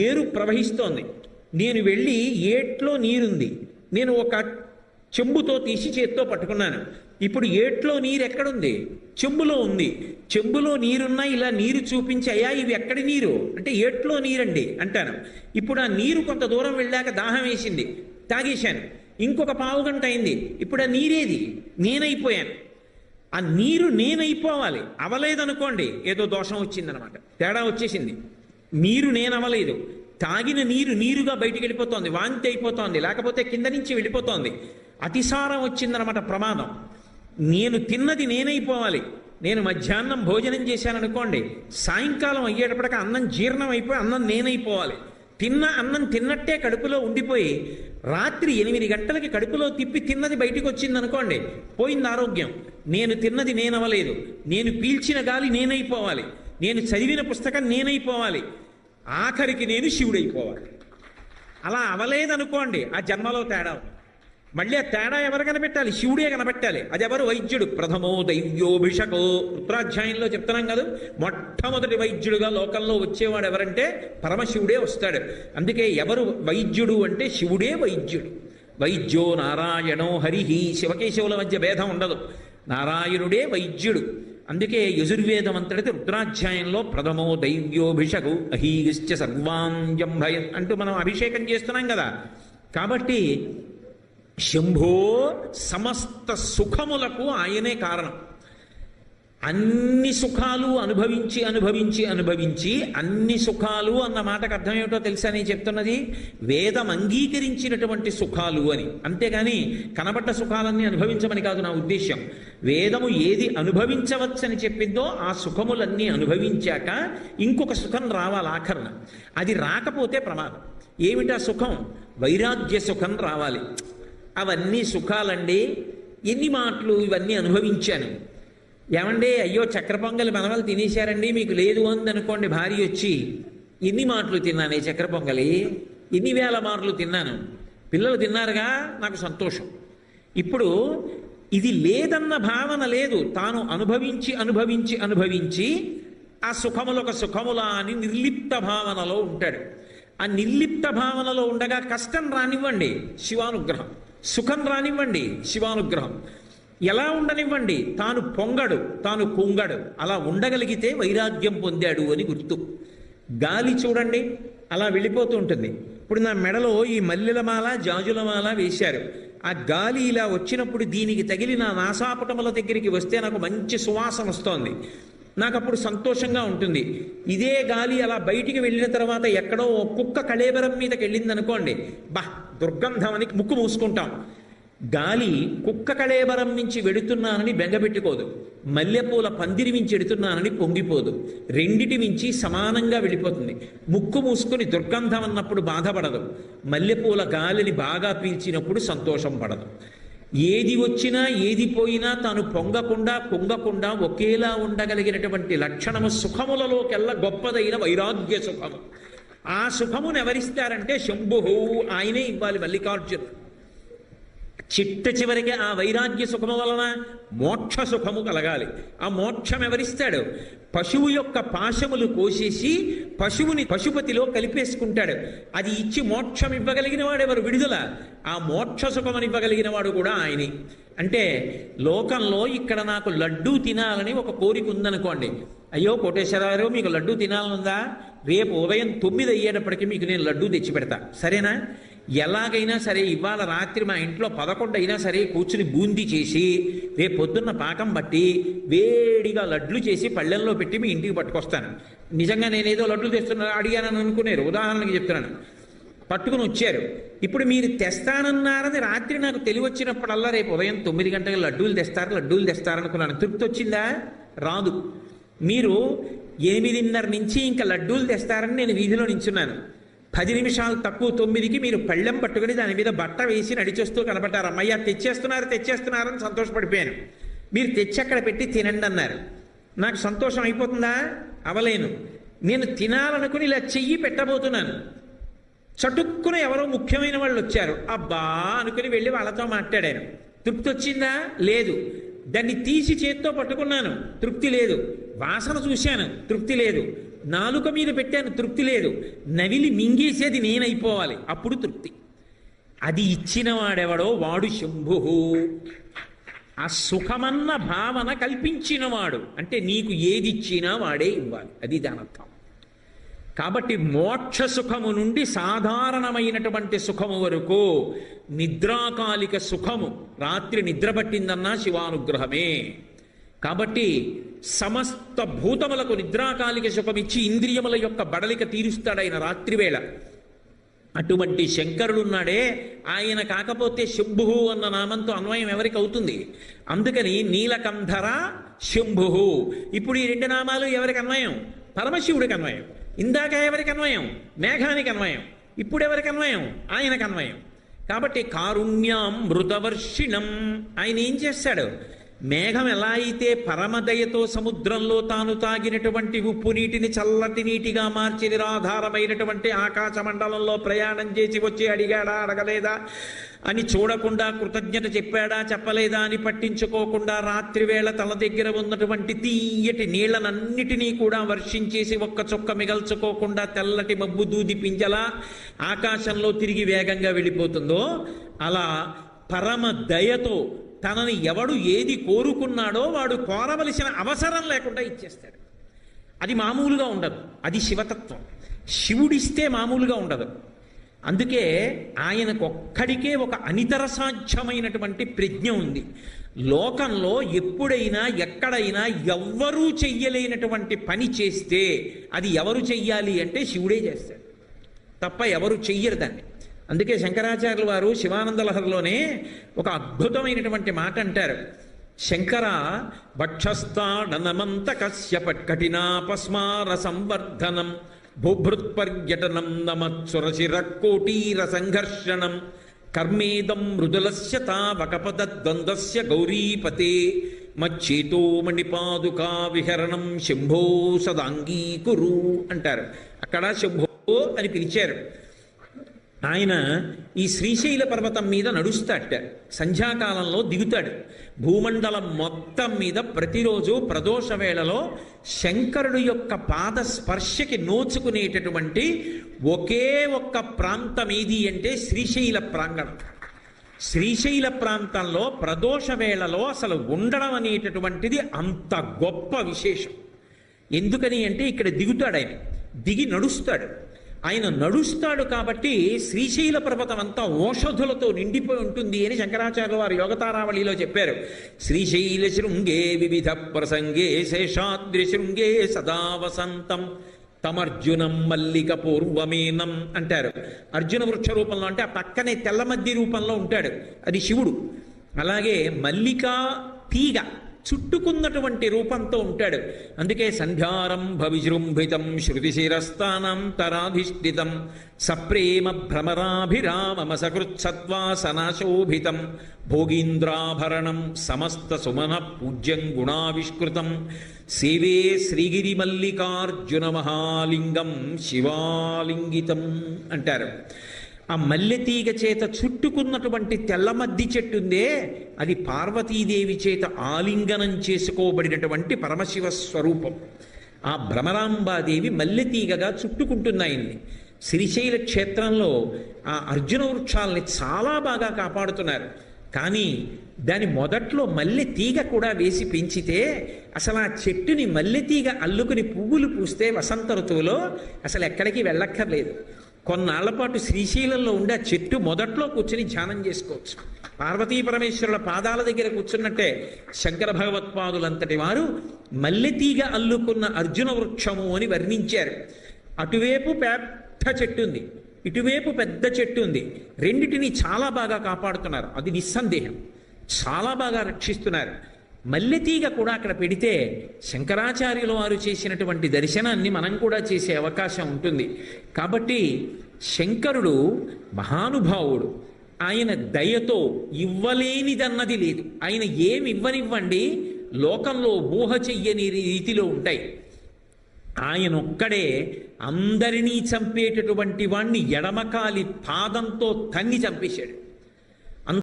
ఏరు ప్రవహిస్తోంది. నేను వెళ్ళి ఏట్లో నీరుంది, నేను ఒక చెంబుతో తీసి చేత్తో పట్టుకున్నాను. ఇప్పుడు ఏట్లో నీరు ఎక్కడుంది? చెంబులో ఉంది. చెంబులో నీరున్నా ఇలా నీరు చూపించి, అయ్యా ఇవి ఎక్కడి నీరు అంటే ఏట్లో నీరండి అంటాను. ఇప్పుడు ఆ నీరు కొంత దూరం వెళ్ళాక దాహం వేసింది, తాగేశాను. ఇంకొక పావుగంట అయింది, ఇప్పుడు ఆ నీరేది? నేనైపోయాను. ఆ నీరు నేనైపోవాలి. అవలేదనుకోండి ఏదో దోషం వచ్చిందనమాట, తేడా వచ్చేసింది. నీరు నేనవలేదు, తాగిన నీరు నీరుగా బయటికి వెళ్ళిపోతోంది, వాంతి అయిపోతోంది, లేకపోతే కింద నుంచి వెళ్ళిపోతోంది. అతిసారం వచ్చిందనమాట, ప్రమాదం. నేను తిన్నది నేనైపోవాలి. నేను మధ్యాహ్నం భోజనం చేశాననుకోండి, సాయంకాలం అయ్యేటప్పటికి అన్నం జీర్ణం అయిపోయి అన్నం నేనైపోవాలి. తిన్న అన్నం తిన్నట్టే కడుపులో ఉండిపోయి రాత్రి 8 గంటలకి కడుపులో తిప్పి తిన్నది బయటికి వచ్చిందనుకోండి, పోయింది ఆరోగ్యం. నేను తిన్నది నేనవలేదు, నేను పీల్చిన గాలి నేనైపోవాలి, నేను చదివిన పుస్తకం నేనైపోవాలి, ఆఖరికి నేను శివుడైపోవాలి. అలా అవలేదనుకోండి, ఆ జన్మలో తేడా. మళ్ళీ ఆ తేడా ఎవరు కనిపెట్టాలి? శివుడే కనిపెట్టాలి. అది ఎవరు? వైద్యుడు. ప్రథమో దైవ్యోభిషకో, ఉత్తరాధ్యాయంలో చెప్తున్నాం కదా, మొట్టమొదటి వైద్యుడుగా లోకంలో వచ్చేవాడు ఎవరంటే పరమశివుడే వస్తాడు. అందుకే ఎవరు వైద్యుడు అంటే శివుడే వైద్యుడు. వైద్యో నారాయణో హరిహి, శివకేశవుల మధ్య భేదం ఉండదు, నారాయణుడే వైద్యుడు. అందుకే యజుర్వేదం అంతటిది రుద్రాధ్యాయంలో ప్రథమో దైవ్యోభిషకు అహీశ్చ సర్వాంజం భయం అంటూ మనం అభిషేకం చేస్తున్నాం కదా. కాబట్టి శంభో సమస్త సుఖములకు ఆయనే కారణం. అన్ని సుఖాలు అనుభవించి అనుభవించి అనుభవించి అన్ని సుఖాలు అన్న మాటకు అర్థం ఏమిటో తెలుసా నేను చెప్తున్నది? వేదం అంగీకరించినటువంటి సుఖాలు అని. అంతేగాని కనబడ్డ సుఖాలన్నీ అనుభవించమని కాదు నా ఉద్దేశ్యం. వేదము ఏది అనుభవించవచ్చని చెప్పిందో ఆ సుఖములన్నీ అనుభవించాక ఇంకొక సుఖం రావాలి ఆఖరణ. అది రాకపోతే ప్రమాదం. ఏమిటా సుఖం? వైరాగ్య సుఖం రావాలి. అవన్నీ సుఖాలండి, ఎన్ని మాటలు ఇవన్నీ అనుభవించాను. ఏమండి, అయ్యో చక్కెర పొంగలి మనవలు తినేశారండి, మీకు లేదు అందనుకోండి భార్య వచ్చి, ఎన్ని మాటలు తిన్నాను చక్కెర పొంగలి, ఎన్ని వేల మాటలు తిన్నాను, పిల్లలు తిన్నారుగా, నాకు సంతోషం. ఇప్పుడు ఇది లేదన్న భావన లేదు, తాను అనుభవించి అనుభవించి అనుభవించి ఆ సుఖములొక సుఖములా అని నిర్లిప్త భావనలో ఉంటాడు. ఆ నిర్లిప్త భావనలో ఉండగా కష్టం రానివ్వండి, శివానుగ్రహం. సుఖం రానివ్వండి, శివానుగ్రహం. ఎలా ఉండనివ్వండి, తాను పొంగడు, తాను కుంగడు. అలా ఉండగలిగితే వైరాగ్యం పొందాడు అని గుర్తు. గాలి చూడండి అలా వెళ్ళిపోతూ ఉంటుంది. ఇప్పుడు నా మెడలో ఈ మల్లెలమాల జాజులమాల వేశారు. ఆ గాలి ఇలా వచ్చినప్పుడు దీనికి తగిలి నా నాసాపుటముల దగ్గరికి వస్తే నాకు మంచి సువాసన వస్తోంది, నాకు అప్పుడు సంతోషంగా ఉంటుంది. ఇదే గాలి అలా బయటికి వెళ్ళిన తర్వాత ఎక్కడో కుక్క కళేబరం మీదకి వెళ్ళింది అనుకోండి, బా దుర్గంధం అని ముక్కు మూసుకుంటాం. గాలి కుక్క కళేబరం నుంచి వెడుతున్నానని బెంగపెట్టుకోదు, మల్లెపూల పందిరి మించి ఎడుతున్నానని పొంగిపోదు. రెండిటి మించి సమానంగా వెళ్ళిపోతుంది. ముక్కు మూసుకుని దుర్గంధం అన్నప్పుడు బాధపడదు, మల్లెపూల గాలిని బాగా పీల్చినప్పుడు సంతోషం పడదు. ఏది వచ్చినా ఏది పోయినా తాను పొంగకుండా కుంగకుండా ఒకేలా ఉండగలిగినటువంటి లక్షణము సుఖములలోకెల్లా గొప్పదైన వైరాగ్య సుఖము. ఆ సుఖమును ఎవరిస్తారంటే శంభు, ఆయనే ఇవ్వాలి. మల్లికార్జును చిట్ట చివరికి ఆ వైరాగ్య సుఖము వలన మోక్ష సుఖము కలగాలి. ఆ మోక్షం ఎవరిస్తాడు? పశువు యొక్క పాశములు కోసేసి పశువుని పశుపతిలో కలిపేసుకుంటాడు. అది ఇచ్చి మోక్షం ఇవ్వగలిగిన వాడెవరు? విడుదల. ఆ మోక్ష సుఖమని ఇవ్వగలిగిన వాడు కూడా ఆయనే. అంటే లోకంలో ఇక్కడ నాకు లడ్డూ తినాలని ఒక కోరిక ఉందనుకోండి, అయ్యో కోటేశ్వరరావు మీకు లడ్డూ తినాలనుందా, రేపు ఉదయం 9 అయ్యేటప్పటికీ మీకు నేను లడ్డూ తెచ్చి పెడతా, సరేనా? ఎలాగైనా సరే ఇవాళ రాత్రి మా ఇంట్లో 11 అయినా సరే కూర్చుని బూందీ చేసి రేపు పొద్దున్న పాకం బట్టి వేడిగా లడ్లు చేసి పళ్ళెల్లో పెట్టి మీ ఇంటికి పట్టుకొస్తాను. నిజంగా నేనేదో లడ్లు తెస్తున్నా అడిగానని అనుకునేరు, ఉదాహరణకి చెప్తున్నాను. పట్టుకుని వచ్చారు. ఇప్పుడు మీరు తెస్తానన్నారని రాత్రి నాకు తెలివచ్చినప్పుడల్లా రేపు ఉదయం 9 గంటలకు లడ్డూలు తెస్తారనుకున్నాను. తృప్తి వచ్చిందా? రాదు. మీరు 8:30 నుంచి ఇంకా లడ్డూలు తెస్తారని నేను వీధిలో నించున్నాను. 10 నిమిషాలు తక్కువ 9కి మీరు పళ్ళెం పట్టుకుని దాని మీద బట్ట వేసి నడిచొస్తూ కనపడ్డారు. అమ్మయ్య తెచ్చేస్తున్నారని సంతోషపడిపోయాను. మీరు తెచ్చి అక్కడ పెట్టి తినండి అన్నారు. నాకు సంతోషం అయిపోతుందా? అవలేను. నేను తినాలనుకుని ఇలా చెయ్యి పెట్టబోతున్నాను, చటుక్కున ఎవరో ముఖ్యమైన వాళ్ళు వచ్చారు. అబ్బా అనుకుని వెళ్ళి వాళ్ళతో మాట్లాడాను. తృప్తి వచ్చిందా? లేదు. దాన్ని తీసి చేత్తో పట్టుకున్నాను, తృప్తి లేదు. వాసన చూశాను, తృప్తి లేదు. నాలుక మీద పెట్టాను తృప్తి లేదు, నవిలి మింగేసేది నేనైపోవాలి, అప్పుడు తృప్తి. అది ఇచ్చిన వాడెవడో వాడు శంభు. ఆ సుఖమన్న భావన కల్పించినవాడు అంటే నీకు ఏది ఇచ్చినా వాడే ఇవ్వాలి, అది దానర్థం. కాబట్టి మోక్ష సుఖము నుండి సాధారణమైనటువంటి సుఖము వరకు నిద్రాకాలిక సుఖము, రాత్రి నిద్ర పట్టిందన్నా శివానుగ్రహమే. కాబట్టి సమస్త భూతములకు నిద్రాకాలిక సుఖమిచ్చి ఇంద్రియముల యొక్క బడలిక తీరుస్తాడు రాత్రివేళ. అటువంటి శంకరుడున్నాడే, ఆయన కాకపోతే శంభు అన్న నామంతో అన్వయం ఎవరికి అవుతుంది? అందుకని నీలకంధర శంభు. ఇప్పుడు ఈ రెండు నామాలు ఎవరికి అన్వయం? పరమశివుడికి అన్వయం. ఇందాక ఎవరికి అన్వయం? మేఘానికి అన్వయం. ఇప్పుడు ఎవరికి అన్వయం? ఆయనకు అన్వయం. కాబట్టి కారుణ్యాం మృతవర్షిణం. ఆయన ఏం చేస్తాడు? మేఘం ఎలా అయితే పరమదయతో సముద్రంలో తాను తాగినటువంటి ఉప్పు నీటిని చల్లటి నీటిగా మార్చి నిరాధారమైనటువంటి ఆకాశ మండలంలో ప్రయాణం చేసి వచ్చి అడిగాడా అడగలేదా అని చూడకుండా, కృతజ్ఞత చెప్పాడా చెప్పలేదా అని పట్టించుకోకుండా, రాత్రివేళ తల దగ్గర ఉన్నటువంటి తీయటి నీళ్లనన్నిటినీ కూడా వర్షించేసి ఒక్క చుక్క మిగల్చుకోకుండా తెల్లటి మబ్బు దూది పింజలా ఆకాశంలో తిరిగి వేగంగా వెళ్ళిపోతుందో, అలా పరమ దయతో తనని ఎవడు ఏది కోరుకున్నాడో వాడు కోరవలసిన అవసరం లేకుండా ఇచ్చేస్తాడు. అది మామూలుగా ఉండదు, అది శివతత్వం. శివుడిస్తే మామూలుగా ఉండదు. అందుకే ఆయనకొక్కడికే ఒక అనితర సాధ్యమైనటువంటి ప్రజ్ఞ ఉంది. లోకంలో ఎప్పుడైనా ఎక్కడైనా ఎవ్వరూ చెయ్యలేనటువంటి పని చేస్తే అది ఎవరు చెయ్యాలి అంటే శివుడే చేస్తాడు తప్ప ఎవరు చెయ్యరు దాన్ని. అందుకే శంకరాచార్యుల వారు శివానందలహరిలోనే ఒక అద్భుతమైనటువంటి మాట అంటారు. శంకర భక్షస్థాడనమంత కశ్యపట్కఠినాపస్మార సంవర్ధనం భూభృత్పర్యటనం నమత్సురశిరకోటీర సంఘర్షణం కర్మేదం మృదులస్య తావకపదద్వంద్వస్య గౌరీపతే మచ్చేతో మణిపాదుకా విహరణం శంభో సదాంగీకురు అంటారు. అక్కడ శంభో అని పిలిచారు. ఆయన ఈ శ్రీశైల పర్వతం మీద నడుస్తాట, సంధ్యాకాలంలో దిగుతాడు. భూమండలం మొత్తం మీద ప్రతిరోజు ప్రదోష వేళలో శంకరుడు యొక్క పాద స్పర్శకి నోచుకునేటటువంటి ఒకే ఒక్క ప్రాంతం ఏది అంటే శ్రీశైల ప్రాంగణం. శ్రీశైల ప్రాంతంలో ప్రదోష వేళలో అసలు ఉండడం అనేటటువంటిది అంత గొప్ప విశేషం. ఎందుకని అంటే ఇక్కడ దిగుతాడు ఆయన, దిగి నడుస్తాడు. ఆయన నడుస్తాడు కాబట్టి శ్రీశైల పర్వతం అంతా ఓషధులతో నిండిపోయి ఉంటుంది అని శంకరాచార్యుల వారు యోగతారావళిలో చెప్పారు. శ్రీశైల శృంగే వివిధ ప్రసంగే శేషాద్రి శృంగే సదా వసంతం తమర్జునం మల్లిక పూర్వమేనం అంటారు. అర్జున వృక్ష రూపంలో అంటే ఆ పక్కనే తెల్లమద్ది రూపంలో ఉంటాడు, అది శివుడు. అలాగే మల్లికా తీగ చుట్టుకున్నటువంటి రూపంతో ఉంటాడు. అందుకే సంధ్యారంభ విజృంభితం శృతిశిరస్థానాంతరాధిష్ఠితం సప్రేమ భ్రమరాభిరామమ సకృత్సత్వాసనాశోభితం భోగీంద్రాభరణం సమస్త సుమన పూజ్యం గుణావిష్కృతం సేవే శ్రీగిరిమల్లికార్జున మహాలింగం శివాలింగితం అంటారు. ఆ మల్లెతీగ చేత చుట్టుకున్నటువంటి తెల్లమద్ది చెట్టు ఉందే, అది పార్వతీదేవి చేత ఆలింగనం చేసుకోబడినటువంటి పరమశివ స్వరూపం. ఆ భ్రమరాంబాదేవి మల్లెతీగగా చుట్టుకుంటున్నాయన్ని. శ్రీశైల క్షేత్రంలో ఆ అర్జున వృక్షాలని చాలా బాగా కాపాడుతున్నారు. కానీ దాని మొదట్లో మల్లె తీగ కూడా వేసి పెంచితే అసలు ఆ చెట్టుని మల్లెతీగ అల్లుకుని పువ్వులు పూస్తే వసంత ఋతువులో అసలు ఎక్కడికి వెళ్ళక్కర్లేదు. కొన్నాళ్ల పాటు శ్రీశైలంలో ఉండే ఆ చెట్టు మొదట్లో కూర్చుని ధ్యానం చేసుకోవచ్చు. పార్వతీ పరమేశ్వరుల పాదాల దగ్గర కూర్చున్నట్టే శంకర భగవత్పాదులంతటి వారు మల్లెతీగ అల్లుకున్న అర్జున వృక్షము అని వర్ణించారు. అటువైపు పెద్ద చెట్టు ఉంది, ఇటువైపు పెద్ద చెట్టు ఉంది. రెండిటిని చాలా బాగా కాపాడుతున్నారు, అది నిస్సందేహం. చాలా బాగా రక్షిస్తున్నారు. మల్లెతీగ కూడా అక్కడ పెడితే శంకరాచార్యుల వారు చేసినటువంటి దర్శనాన్ని మనం కూడా చేసే అవకాశం ఉంటుంది. కాబట్టి శంకరుడు మహానుభావుడు. ఆయన దయతో ఇవ్వలేనిదన్నది లేదు. ఆయన ఏమి ఇవ్వనివ్వండి లోకంలో ఊహ చెయ్యని రీతిలో ఉంటాయి. ఆయన ఒక్కడే అందరినీ చంపేటటువంటి వాణ్ణి ఎడమకాలి పాదంతో తన్ని చంపేశాడు.